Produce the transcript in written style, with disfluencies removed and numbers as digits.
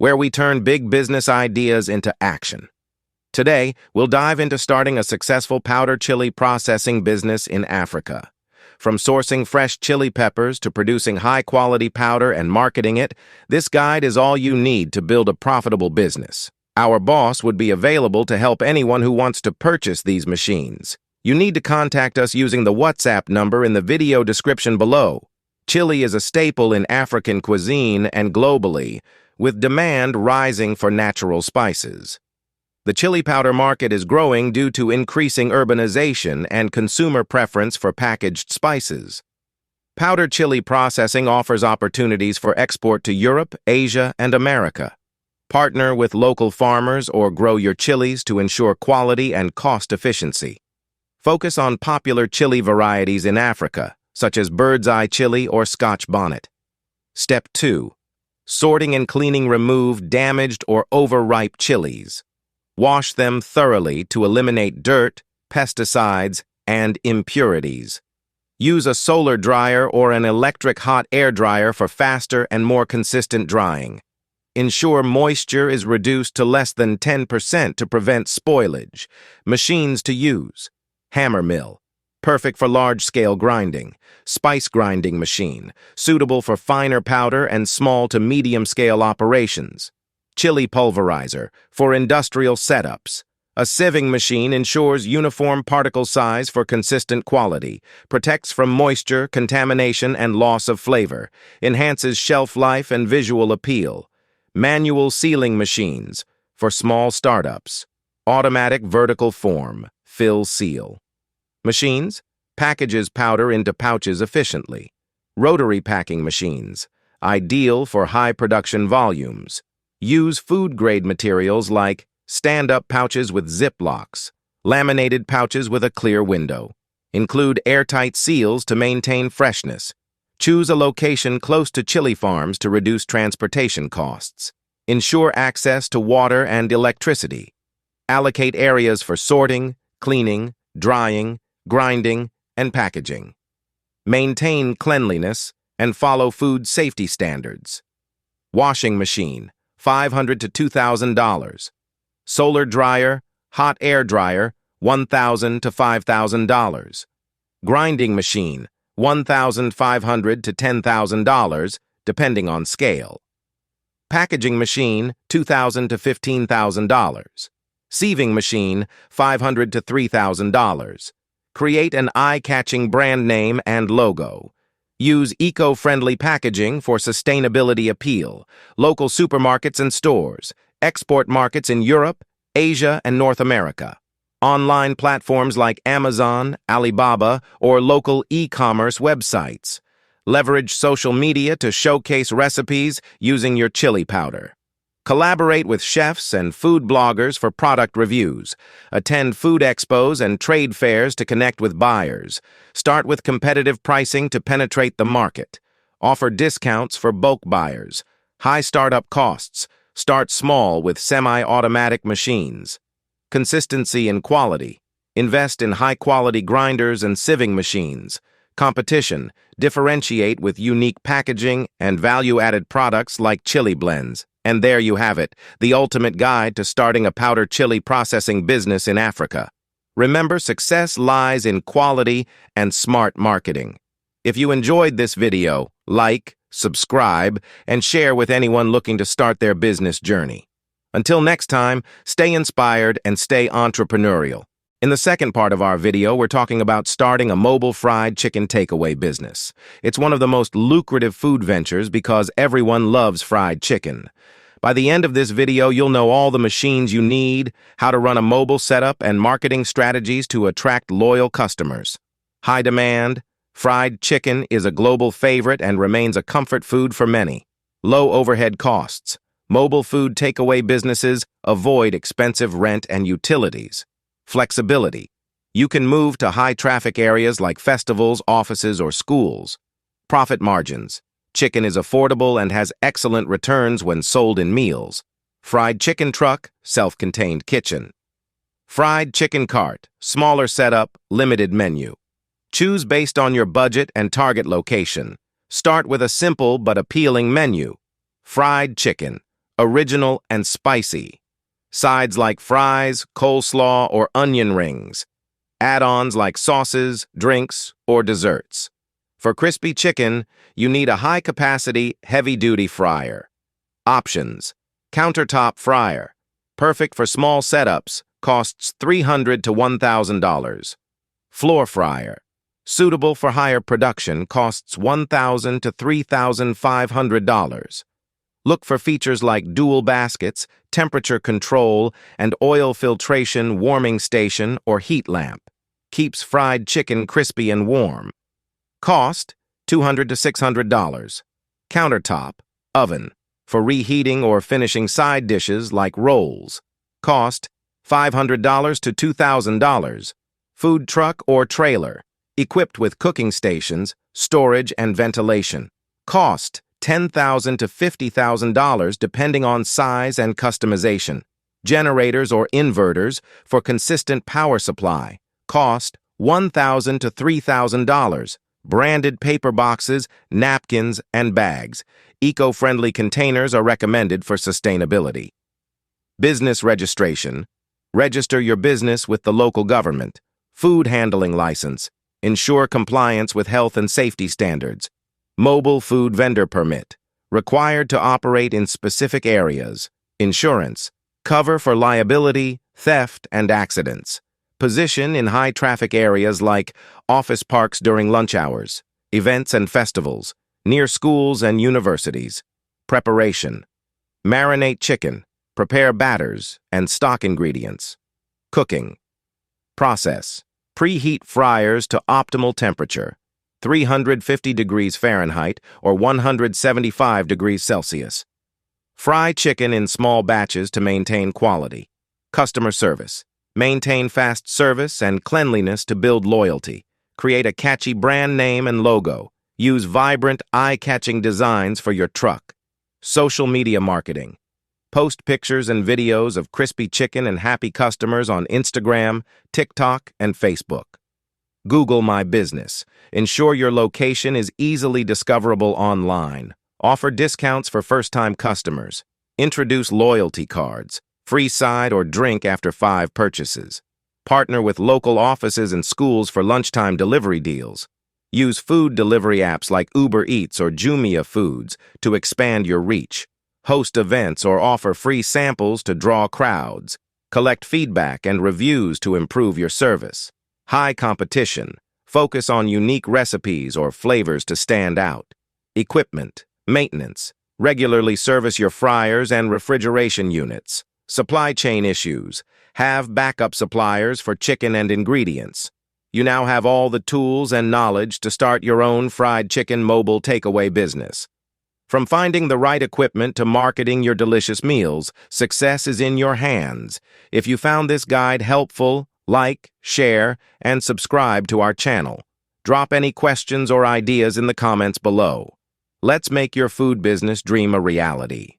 where we turn big business ideas into action. Today, we'll dive into starting a successful powder chili processing business in Africa. From sourcing fresh chili peppers to producing high-quality powder and marketing it, this guide is all you need to build a profitable business. Our boss would be available to help anyone who wants to purchase these machines. You need to contact us using the WhatsApp number in the video description below. Chili is a staple in African cuisine and globally, with demand rising for natural spices. The chili powder market is growing due to increasing urbanization and consumer preference for packaged spices. Powder chili processing offers opportunities for export to Europe, Asia, and America. Partner with local farmers or grow your chilies to ensure quality and cost efficiency. Focus on popular chili varieties in Africa, such as bird's eye chili or Scotch bonnet. Step 2. Sorting and cleaning remove damaged or overripe chilies. Wash them thoroughly to eliminate dirt, pesticides, and impurities. Use a solar dryer or an electric hot air dryer for faster and more consistent drying. Ensure moisture is reduced to less than 10% to prevent spoilage. Machines to use. Hammer mill. Perfect for large-scale grinding. Spice grinding machine, suitable for finer powder and small to medium-scale operations. Chili pulverizer, for industrial setups. A sieving machine ensures uniform particle size for consistent quality, protects from moisture, contamination, and loss of flavor, enhances shelf life and visual appeal. Manual sealing machines, for small startups. Automatic vertical form, fill seal. Machines, packages powder into pouches efficiently. Rotary packing machines, ideal for high production volumes. Use food-grade materials like stand-up pouches with zip locks, laminated pouches with a clear window. Include airtight seals to maintain freshness. Choose a location close to chili farms to reduce transportation costs. Ensure access to water and electricity. Allocate areas for sorting, cleaning, drying, grinding, and packaging. Maintain cleanliness and follow food safety standards. Washing machine, $500 to $2,000. Solar dryer, hot air dryer, $1,000 to $5,000. Grinding machine, $1,500 to $10,000, depending on scale. Packaging machine, $2,000 to $15,000. Sieving machine, $500 to $3,000. Create an eye-catching brand name and logo. Use eco-friendly packaging for sustainability appeal. Local supermarkets and stores. Export markets in Europe, Asia, and North America. Online platforms like Amazon, Alibaba, or local e-commerce websites. Leverage social media to showcase recipes using your chili powder. Collaborate with chefs and food bloggers for product reviews. Attend food expos and trade fairs to connect with buyers. Start with competitive pricing to penetrate the market. Offer discounts for bulk buyers. High startup costs. Start small with semi-automatic machines. Consistency and quality. Invest in high-quality grinders and sieving machines. Competition. Differentiate with unique packaging and value-added products like chili blends. And there you have it, the ultimate guide to starting a powder chili processing business in Africa. Remember, success lies in quality and smart marketing. If you enjoyed this video, like, subscribe, and share with anyone looking to start their business journey. Until next time, stay inspired and stay entrepreneurial. In the second part of our video, we're talking about starting a mobile fried chicken takeaway business. It's one of the most lucrative food ventures because everyone loves fried chicken. By the end of this video, you'll know all the machines you need, how to run a mobile setup, and marketing strategies to attract loyal customers. High demand, fried chicken is a global favorite and remains a comfort food for many. Low overhead costs. Mobile food takeaway businesses avoid expensive rent and utilities. Flexibility. You can move to high-traffic areas like festivals, offices, or schools. Profit margins. Chicken is affordable and has excellent returns when sold in meals. Fried chicken truck, self-contained kitchen. Fried chicken cart, smaller setup, limited menu. Choose based on your budget and target location. Start with a simple but appealing menu. Fried chicken, original and spicy. Sides like fries, coleslaw, or onion rings. Add-ons like sauces, drinks, or desserts. For crispy chicken, you need a high-capacity, heavy-duty fryer. Options: countertop fryer, perfect for small setups, costs $300 to $1,000. Floor fryer, suitable for higher production, costs $1,000 to $3,500. Look for features like dual baskets, temperature control, and oil filtration, warming station, or heat lamp. Keeps fried chicken crispy and warm. Cost: $200 to $600. Countertop, oven, for reheating or finishing side dishes like rolls. Cost: $500 to $2,000. Food truck or trailer, equipped with cooking stations, storage, and ventilation. Cost: $10,000 to $50,000 depending on size and customization. Generators or inverters for consistent power supply. Cost: $1,000 to $3,000. Branded paper boxes, napkins, and bags. Eco-friendly containers are recommended for sustainability. Business registration. Register your business with the local government. Food handling license. Ensure compliance with health and safety standards. Mobile food vendor permit. Required to operate in specific areas. Insurance. Cover for liability, theft, and accidents. Position in high-traffic areas like office parks during lunch hours, events and festivals, near schools and universities. Preparation. Marinate chicken. Prepare batters and stock ingredients. Cooking. Process. Preheat fryers to optimal temperature, 350 degrees Fahrenheit or 175 degrees Celsius. Fry chicken in small batches to maintain quality. Customer service. Maintain fast service and cleanliness to build loyalty. Create a catchy brand name and logo. Use vibrant, eye-catching designs for your truck. Social media marketing. Post pictures and videos of crispy chicken and happy customers on Instagram, TikTok, and Facebook. Google My Business. Ensure your location is easily discoverable online. Offer discounts for first-time customers. Introduce loyalty cards. Free side or drink after 5 purchases. Partner with local offices and schools for lunchtime delivery deals. Use food delivery apps like Uber Eats or Jumia Foods to expand your reach. Host events or offer free samples to draw crowds. Collect feedback and reviews to improve your service. High competition. Focus on unique recipes or flavors to stand out. Equipment. Maintenance. Regularly service your fryers and refrigeration units. Supply chain issues. Have backup suppliers for chicken and ingredients. You now have all the tools and knowledge to start your own fried chicken mobile takeaway business. From finding the right equipment to marketing your delicious meals, success is in your hands. If you found this guide helpful, like, share, and subscribe to our channel. Drop any questions or ideas in the comments below. Let's make your food business dream a reality.